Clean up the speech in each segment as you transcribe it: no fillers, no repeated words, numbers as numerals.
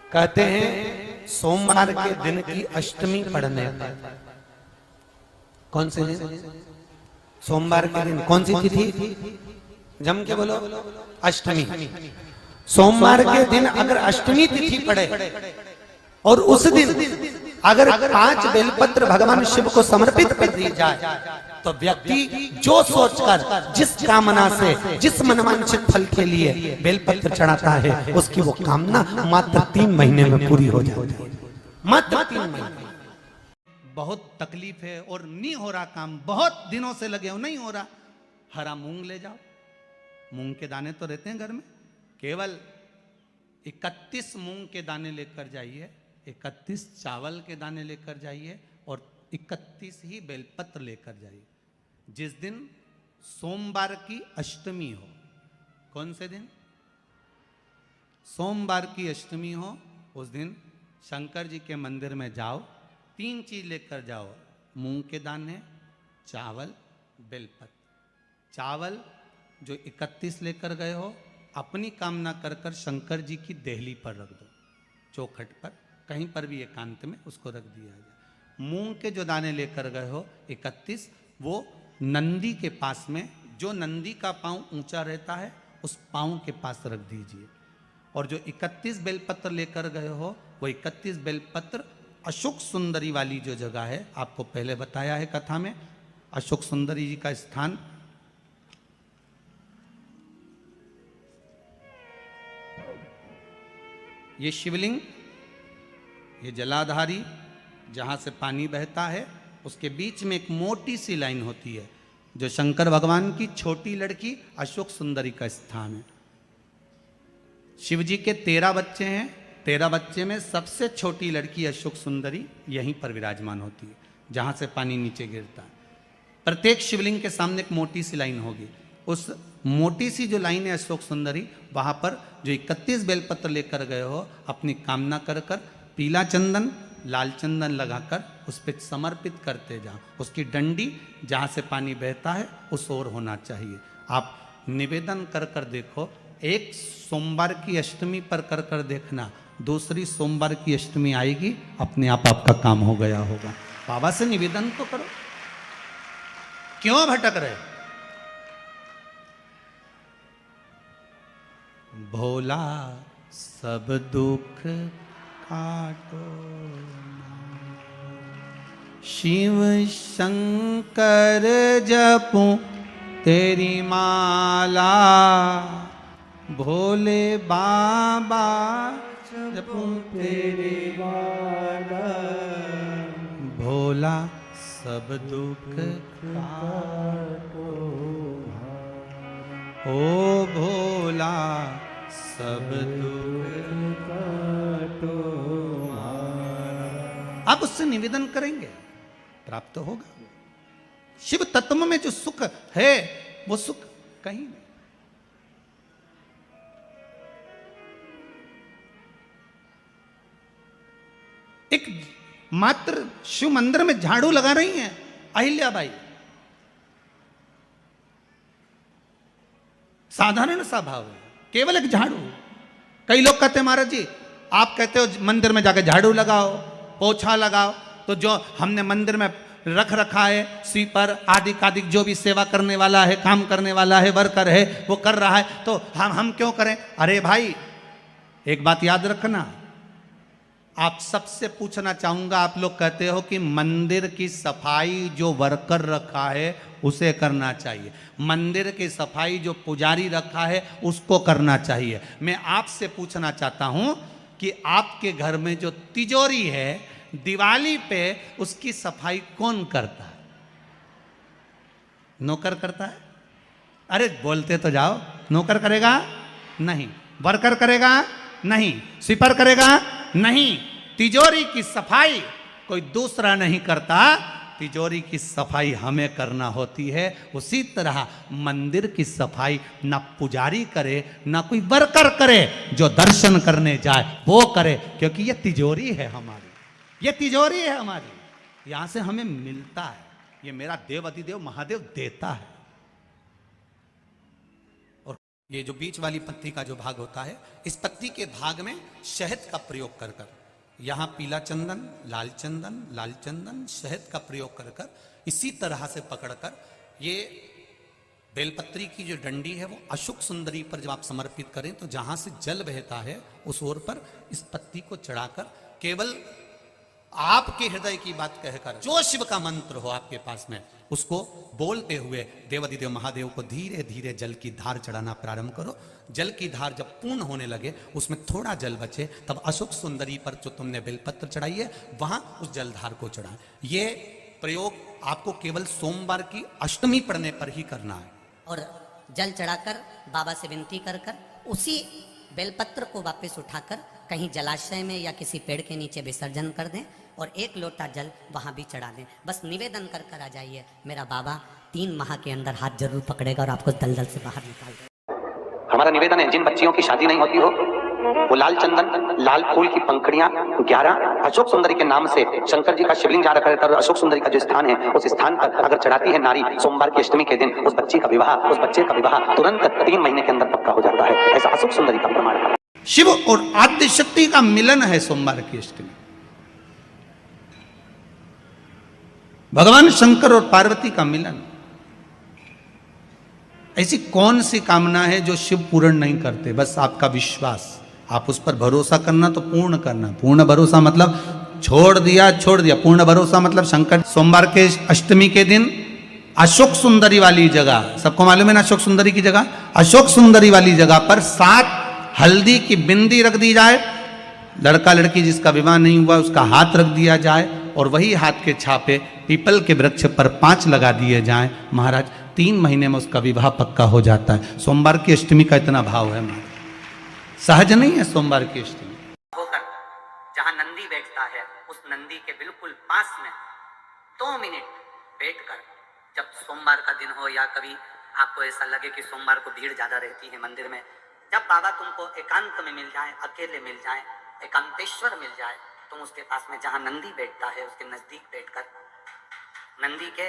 कहते हैं सोमवार के दिन की अष्टमी पढ़ने पर, कौन से दिन? सोमवार के दिन कौन सी तिथि? जम के बोलो, अष्टमी। सोमवार के दिन अगर अष्टमी तिथि पड़े और उस दिन अगर 5 बेलपत्र भगवान शिव को समर्पित कर दी जाए तो व्यक्ति जो सोचकर, जिस कामना से, जिस मनवांछित फल के लिए बेलपत्र चढ़ाता है, उसकी वो कामना मात्र 3 महीने में पूरी हो जाती है। मात्र 3 महीने। बहुत तकलीफ है और नहीं हो रहा काम, बहुत दिनों से लगे हो, नहीं हो रहा। हरा मूंग ले जाओ, मूंग के दाने तो रहते हैं घर में, केवल 31 मूंग के दाने लेकर जाइए, 31 चावल के दाने लेकर जाइए और 31 ही बेलपत्र लेकर जाइए। जिस दिन सोमवार की अष्टमी हो, कौन से दिन? सोमवार की अष्टमी हो, उस दिन शंकर जी के मंदिर में जाओ, 3 चीज लेकर जाओ, मूंग के दाने, चावल, बेलपत्र। चावल जो 31 लेकर गए हो, अपनी कामना कर कर शंकर जी की देहली पर रख दो, चौखट पर, कहीं पर भी एकांत में उसको रख दिया जाए। मूंग के जो दाने लेकर गए हो 31, वो नंदी के पास में, जो नंदी का पांव ऊंचा रहता है उस पांव के पास रख दीजिए। और जो 31 बेलपत्र लेकर गए हो, वो 31 बेलपत्र अशोक सुंदरी वाली जो जगह है, आपको पहले बताया है कथा में, अशोक सुंदरी जी का स्थान ये शिवलिंग, ये जलाधारी जहाँ से पानी बहता है, उसके बीच में एक मोटी सी लाइन होती है, जो शंकर भगवान की छोटी लड़की अशोक सुंदरी का स्थान है। शिव जी के 13 बच्चे हैं, 13 बच्चे में सबसे छोटी लड़की अशोक सुंदरी यहीं पर विराजमान होती है, जहाँ से पानी नीचे गिरता है। प्रत्येक शिवलिंग के सामने एक मोटी सी लाइन होगी, उस मोटी सी जो लाइन है अशोक सुंदरी, वहाँ पर जो 31 बेलपत्र लेकर गए हो, अपनी कामना कर कर पीला चंदन, लाल चंदन लगाकर उस पर समर्पित करते जाओ। उसकी डंडी जहाँ से पानी बहता है उस ओर होना चाहिए। आप निवेदन कर कर देखो, एक सोमवार की अष्टमी पर कर कर देखना, दूसरी सोमवार की अष्टमी आएगी, अपने आप आपका काम हो गया होगा। बाबा से निवेदन तो करो, क्यों भटक रहे? भोला सब दुख काटो, शिव शंकर जपूं तेरी माला, भोले बाबा जपूं तेरी माला, भोला सब दुख काटो, ओ भोला सब दुख काटो। आप उससे निवेदन करेंगे, प्राप्त होगा। शिव तत्व में जो सुख है वो सुख कहीं नहीं। एक मात्र शिव मंदिर में झाड़ू लगा रही हैं अहिल्याबाई, साधारण सा भाव है, केवल एक झाड़ू। कई लोग कहते हैं महाराज जी, आप कहते हो मंदिर में जाकर झाड़ू लगाओ, पोछा लगाओ, तो जो हमने मंदिर में रख रखा है स्वीपर आदि कादिक, जो भी सेवा करने वाला है, काम करने वाला है, वर्कर है, वो कर रहा है, तो हम क्यों करें? अरे भाई, एक बात याद रखना, आप सबसे पूछना चाहूंगा, आप लोग कहते हो कि मंदिर की सफाई जो वर्कर रखा है उसे करना चाहिए, मंदिर की सफाई जो पुजारी रखा है उसको करना चाहिए। मैं आपसे पूछना चाहता हूं कि आपके घर में जो तिजोरी है, दिवाली पे उसकी सफाई कौन करता है? नौकर करता है? अरे बोलते तो जाओ। नौकर करेगा? नहीं। वर्कर करेगा? नहीं। स्वीपर करेगा? नहीं। तिजोरी की सफाई कोई दूसरा नहीं करता, तिजोरी की सफाई हमें करना होती है। उसी तरह मंदिर की सफाई ना पुजारी करे, ना कोई वर्कर करे, जो दर्शन करने जाए वो करे, क्योंकि ये तिजोरी है हमारी, ये तिजोरी है हमारी, यहां से हमें मिलता है। ये मेरा देव अधिदेव महादेव देता है। ये जो बीच वाली पत्ती का जो भाग होता है, इस पत्ती के भाग में शहद का प्रयोग कर कर, यहाँ पीला चंदन, लाल चंदन, शहद का प्रयोग कर कर, इसी तरह से पकड़कर ये बेलपत्री की जो डंडी है वो अशोक सुंदरी पर जब आप समर्पित करें तो जहां से जल बहता है उस ओर पर इस पत्ती को चढ़ाकर केवल आपके हृदय की बात कहकर जो शिव का मंत्र हो आपके पास में उसको बोलते हुए देवाधिदेव महादेव को धीरे धीरे जल की धार चढ़ाना प्रारंभ करो। जल की धार जब पूर्ण होने लगे, उसमें थोड़ा जल बचे, तब अशोक सुंदरी पर जो तुमने बेलपत्र चढ़ाई है वहां उस जलधार को चढ़ाएं। ये प्रयोग आपको केवल सोमवार की अष्टमी पढ़ने पर ही करना है। और जल चढ़ाकर बाबा से विनती कर कर उसी बेलपत्र को वापस उठाकर कहीं जलाशय में या किसी पेड़ के नीचे विसर्जन कर दें और एक लोटा जल वहां भी चढ़ा दें। बस निवेदन कर कर आ जाइए, मेरा बाबा 3 माह के अंदर हाथ जरूर पकड़ेगा और आपको दलदल से बाहर निकाल देगा। हमारा निवेदन है, जिन बच्चियों की शादी नहीं होती हो वो लाल चंदन, लाल फूल की पंखड़ियां 11 अशोक सुंदरी के नाम से शंकर जी का शिवलिंग जहाँ रखा रहता है, अशोक सुंदरी का जो स्थान है उस स्थान पर अगर चढ़ाती है नारी सोमवार की अष्टमी के दिन, उस बच्चे का विवाह तुरंत 3 महीने के अंदर पक्का हो जाता है। ऐसा अशोक सुंदरी का प्रमाण है। शिव और आद्य शक्ति का मिलन है सोमवार की अष्टमी। भगवान शंकर और पार्वती का मिलन। ऐसी कौन सी कामना है जो शिव पूर्ण नहीं करते? बस आपका विश्वास, आप उस पर भरोसा करना तो पूर्ण करना। पूर्ण भरोसा मतलब छोड़ दिया। पूर्ण भरोसा मतलब शंकर सोमवार के अष्टमी के दिन अशोक सुंदरी वाली जगह, सबको मालूम है ना अशोक सुंदरी की जगह, अशोक सुंदरी वाली जगह पर 7 हल्दी की बिंदी रख दी जाए। लड़का लड़की जिसका विवाह नहीं हुआ उसका हाथ रख दिया जाए और वही हाथ के छापे पीपल के वृक्ष पर 5 लगा दिए जाएं। महाराज 3 महीने में उसका विवाह पक्का हो जाता है। सोमवार की अष्टमी का इतना भाव है महाराज, सहज नहीं है सोमवार की अष्टमी। होकर जहां नंदी बैठता है उस नंदी के बिल्कुल पास में 2 मिनट बैठकर, जब सोमवार का दिन हो या कभी आपको ऐसा लगे कि सोमवार को भीड़ ज्यादा रहती है मंदिर में, जब बाबा तुमको एकांत में मिल जाए, अकेले मिल जाए, एकांतेश्वर मिल जाए, तुम उसके पास में जहां नंदी बैठता है उसके नजदीक बैठकर नंदी के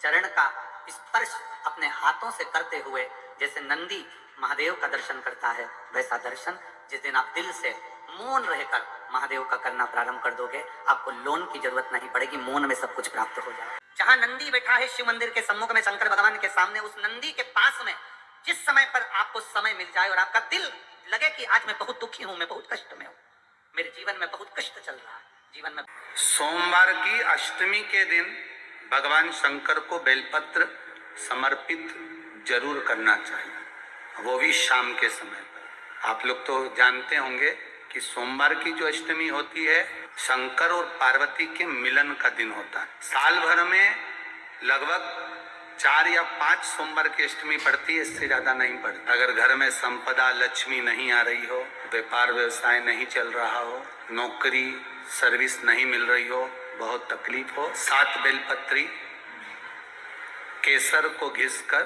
चरण का स्पर्श अपने हाथों से करते हुए, जैसे नंदी महादेव का दर्शन करता है वैसा दर्शन जिस दिन आप दिल से मौन रहकर महादेव का करना प्रारंभ कर दोगे, आपको लोन की जरूरत नहीं पड़ेगी, मौन में सब कुछ प्राप्त हो जाए। जहां नंदी बैठा है शिव मंदिर के सम्मुख में शंकर भगवान के सामने, उस नंदी के पास में जिस समय पर आपको समय मिल जाए और आपका दिल लगे कि आज मैं बहुत दुखी हूं, मैं बहुत कष्ट में हूं, मेरे जीवन में बहुत कष्ट चल रहा है, जीवन में। सोमवार की अष्टमी के दिन भगवान शंकर को बेलपत्र समर्पित जरूर करना चाहिए, वो भी शाम के समय पर। आप लोग तो जानते होंगे कि सोमवार की जो अष्टमी होती है शंकर और पार्वती के मिलन का दिन होता है। साल भर में लगभग 4 या 5 सोमवार की अष्टमी पड़ती है, इससे ज्यादा नहीं पड़ती। अगर घर में संपदा लक्ष्मी नहीं आ रही हो, व्यापार व्यवसाय नहीं चल रहा हो, नौकरी सर्विस नहीं मिल रही हो, बहुत तकलीफ हो, 7 बेलपत्री केसर को घिसकर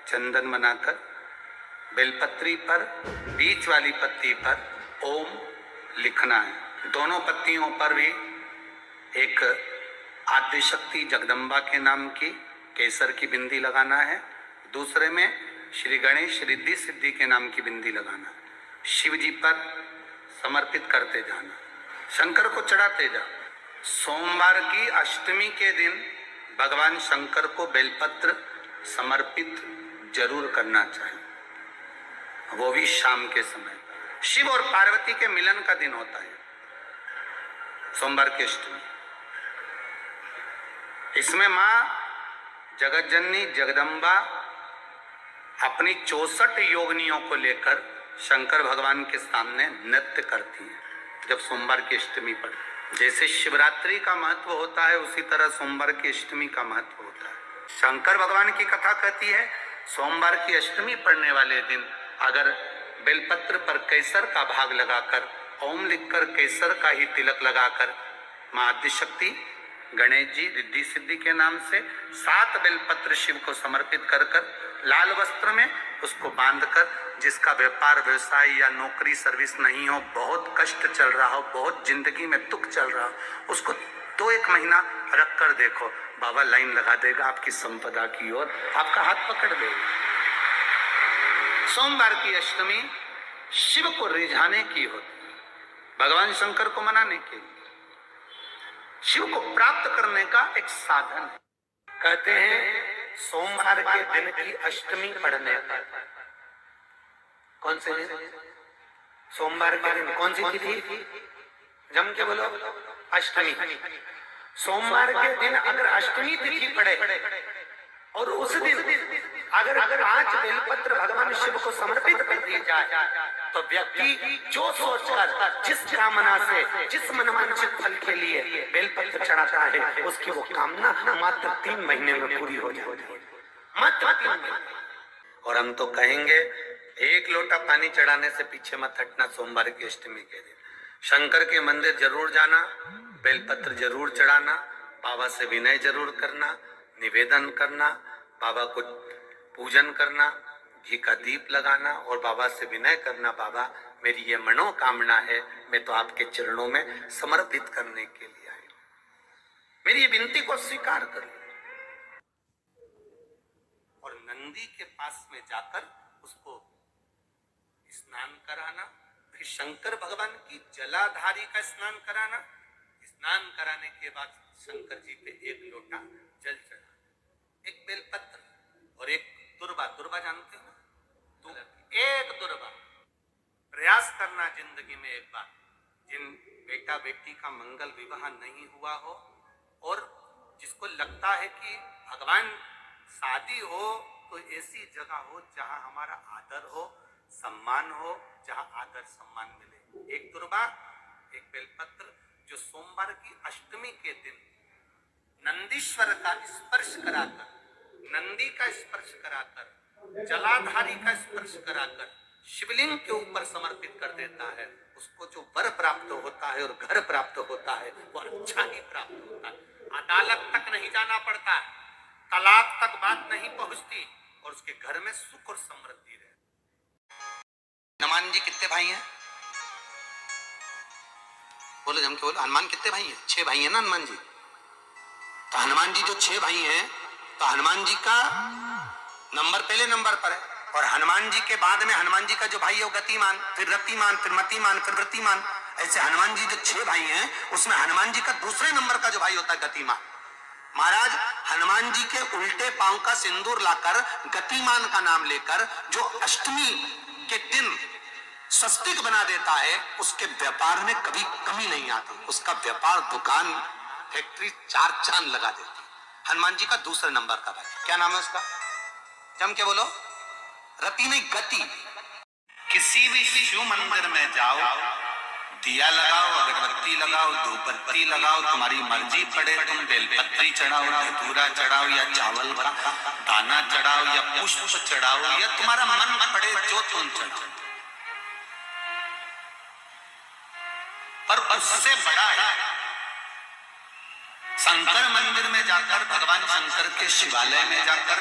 चंदन बनाकर बेलपत्री पर बीच वाली पत्ती पर ओम लिखना है। दोनों पत्तियों पर भी एक आद्य शक्ति जगदम्बा के नाम की केसर की बिंदी लगाना है, दूसरे में श्री गणेश रिद्धि सिद्धि के नाम की बिंदी लगाना है। शिव जी पर समर्पित करते जाना, शंकर को चढ़ाते जा। सोमवार की अष्टमी के दिन भगवान शंकर को बेलपत्र समर्पित जरूर करना चाहिए, वो भी शाम के समय। शिव और पार्वती के मिलन का दिन होता है सोमवार की अष्टमी। इसमें मां जगत जननी जगदम्बा अपनी 64 योगिनियों को लेकर शंकर भगवान के सामने नृत्य करती है जब सोमवार की अष्टमी पर। जैसे शिवरात्रि का महत्व होता है उसी तरह सोमवार की अष्टमी का महत्व होता है। शंकर भगवान की कथा कहती है सोमवार की अष्टमी पढ़ने वाले दिन अगर बेलपत्र पर केसर का भाग लगाकर ओम लिखकर केसर का ही तिलक लगाकर मां आदिशक्ति गणेश जी रिद्धि सिद्धि के नाम से 7 बेलपत्र शिव को समर्पित कर कर लाल वस्त्र में उसको बांधकर, जिसका व्यापार व्यवसाय या नौकरी सर्विस नहीं हो, बहुत कष्ट चल रहा हो, बहुत जिंदगी में दुख चल रहा हो, उसको 2-1 महीना रख कर देखो, बाबा लाइन लगा देगा आपकी संपदा की ओर, आपका हाथ पकड़ देगा। सोमवार की अष्टमी शिव को रिझाने की होती है, भगवान शंकर को मनाने के लिए, शिव को प्राप्त करने का एक साधन है। कहते हैं सोमवार के दिन की अष्टमी पढ़ने पर, कौन से दिन? सोमवार के दिन कौन सी तिथि? जम के बोलो, अष्टमी। सोमवार के दिन अगर अष्टमी तिथि पड़े और उस दिन अगर 5 बेलपत्र भगवान शिव को समर्पित कर दिए जाए तो व्यक्ति जो सोचकर जिस कामना से, जिस मनवांछित फल के लिए बेलपत्र चढ़ाता है, उसकी वो कामना मात्र 3 महीने में पूरी हो जाती है, मात्र 3 महीने। और हम तो कहेंगे 1 लोटा पानी चढ़ाने से पीछे मत हटना। सोमवार की अष्टमी के दिन शंकर के मंदिर जरूर जाना, बेलपत्र जरूर चढ़ाना, बाबा से विनय जरूर करना, निवेदन करना, बाबा को पूजन करना, घी का दीप लगाना और बाबा से विनय करना, बाबा मेरी ये मनोकामना है, मैं तो आपके चरणों में समर्पित करने के लिए आई हूं, मेरी ये विनती को स्वीकार करो। और नंदी के पास में जाकर उसको स्नान कराना, फिर शंकर भगवान की जलाधारी का स्नान कराना, स्नान कराने के बाद शंकर जी पे 1 लोटा जल चढ़ाना, 1 बेलपत्र और 1 दुर्वा। दुर्वा जानते हो ना? एक दुर्वा। प्रयास करना जिंदगी में एक बार, जिन बेटा बेटी का मंगल विवाह नहीं हुआ हो और जिसको लगता है कि भगवान शादी हो तो ऐसी जगह हो जहां हमारा आदर हो, सम्मान हो, जहां आदर सम्मान मिले। 1 दुर्वा, 1 बेलपत्र, जो सोमवार की अष्टमी के दिन नंदीश्वर का स्पर्श कराकर, नंदी का स्पर्श कराकर, जलाधारी का स्पर्श कराकर शिवलिंग के ऊपर समर्पित कर देता है, उसको जो वर प्राप्त होता है और घर प्राप्त होता है वो अच्छा ही प्राप्त होता है। अदालत तक नहीं जाना पड़ता, तलाक तक बात नहीं पहुंचती और उसके घर में सुख और समृद्धि रहती। हनुमान जी कितने भाई हैं? बोलो जम के बोलो, हनुमान कितने भाई हैं? 6 भाई हैं ना हनुमान जी। तो हनुमान जी जो 6 भाई हैं, तो हनुमान जी का नंबर पहले नंबर पर है और हनुमान जी के बाद में हनुमान जी का जो भाई है वो गतिमान, फिर रतिमान, फिर मतिमान, फिर वृत्तिमान। ऐसे हनुमान जी जो 6 भाई हैं उसमें हनुमान जी का दूसरे नंबर का जो भाई होता है गतिमान। महाराज हनुमान जी के उल्टे पांव का सिंदूर लाकर गतिमान का नाम लेकर जो अष्टमी के दिन स्वस्तिक बना देता है, उसके व्यापार में कभी कमी नहीं आती, उसका व्यापार दुकान फैक्ट्री 4 चांद लगा देती। हनुमान जी का दूसरे नंबर का भाई, क्या नाम है उसका? जम के बोलो, रति नहीं गति। किसी भी शिव मंदिर में जाओ, दिया लगाओ, अगरबत्ती लगाओ, धूपबत्ती लगाओ, तुम्हारी मर्जी पड़े, तुम बेलपत्री चढ़ाओ, धतूरा चढ़ाओ या चावल का दाना चढ़ाओ या पुष्प चढ़ाओ या तुम्हारा मन पड़े जो तुम चढ़ाओ, पर उससे बड़ा है शंकर मंदिर में जाकर, भगवान शंकर के शिवालय में जाकर,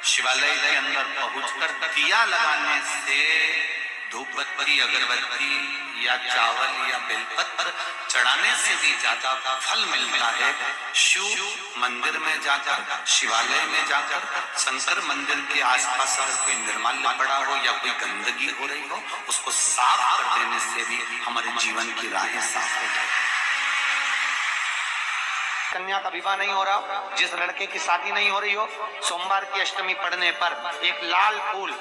शिवालय के अंदर पहुंचकर दिया लगाने से, धूपबत्ती, अगरबत्ती या चावल या बेलपत्र चढ़ाने से भी ज्यादा फल मिलता है। शिव मंदिर में जाकर, शिवालय में जाकर, शंकर मंदिर के आसपास अगर कोई निर्माल्य पड़ा हो या कोई गंदगी हो रही हो, उसको साफ कर देने से भी हमारे जीवन की राहें साफ हो जाए। कन्या का विवाह नहीं हो रहा, जिस लड़के की शादी नहीं हो रही हो, सोमवार की अष्टमी पड़ने पर 1 लाल फूल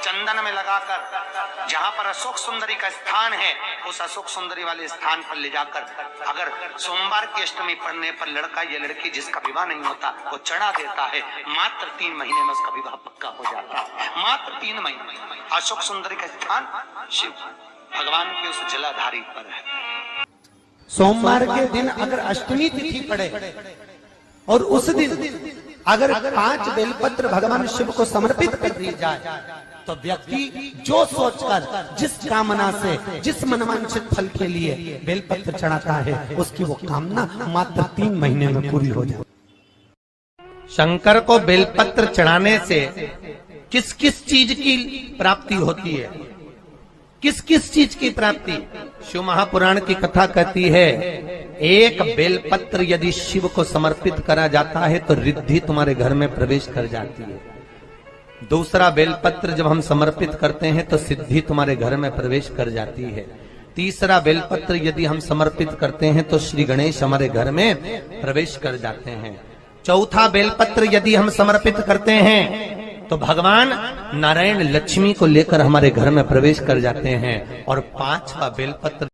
चंदन में लगाकर, जहां पर अशोक सुंदरी का स्थान है, उस अशोक सुंदरी वाले स्थान पर ले जाकर अगर सोमवार की अष्टमी पड़ने पर लड़का या लड़की जिसका विवाह नहीं होता वो चढ़ा देता है, मात्र 3 महीने में उसका विवाह पक्का हो जाता है। मात्र 3 महीने। अशोक सुंदरी का स्थान शिव भगवान के उस जलाधारी पर है। सोमवार के दिन अगर अष्टमी तिथि पड़े और उस दिन अगर 5 बेलपत्र भगवान शिव को समर्पित कर दी जाए तो व्यक्ति जो सोचकर, जिस कामना से, जिस मनवांछित फल के लिए बेलपत्र चढ़ाता है, उसकी वो कामना मात्र 3 महीने में पूरी हो जाए। शंकर को बेलपत्र चढ़ाने से किस किस चीज की प्राप्ति होती है? किस किस चीज की प्राप्ति? शिव महापुराण की कथा कहती है, 1 बेलपत्र यदि शिव को समर्पित करा जाता है तो रिद्धि तुम्हारे घर में प्रवेश कर जाती है। दूसरा बेलपत्र जब हम समर्पित करते हैं तो सिद्धि तुम्हारे घर में प्रवेश कर जाती है। तीसरा बेलपत्र यदि हम समर्पित करते हैं तो श्री गणेश हमारे घर में प्रवेश कर जाते हैं। चौथा बेलपत्र यदि हम समर्पित करते हैं तो भगवान नारायण लक्ष्मी को लेकर हमारे घर में प्रवेश कर जाते हैं। और पांचवा बेलपत्र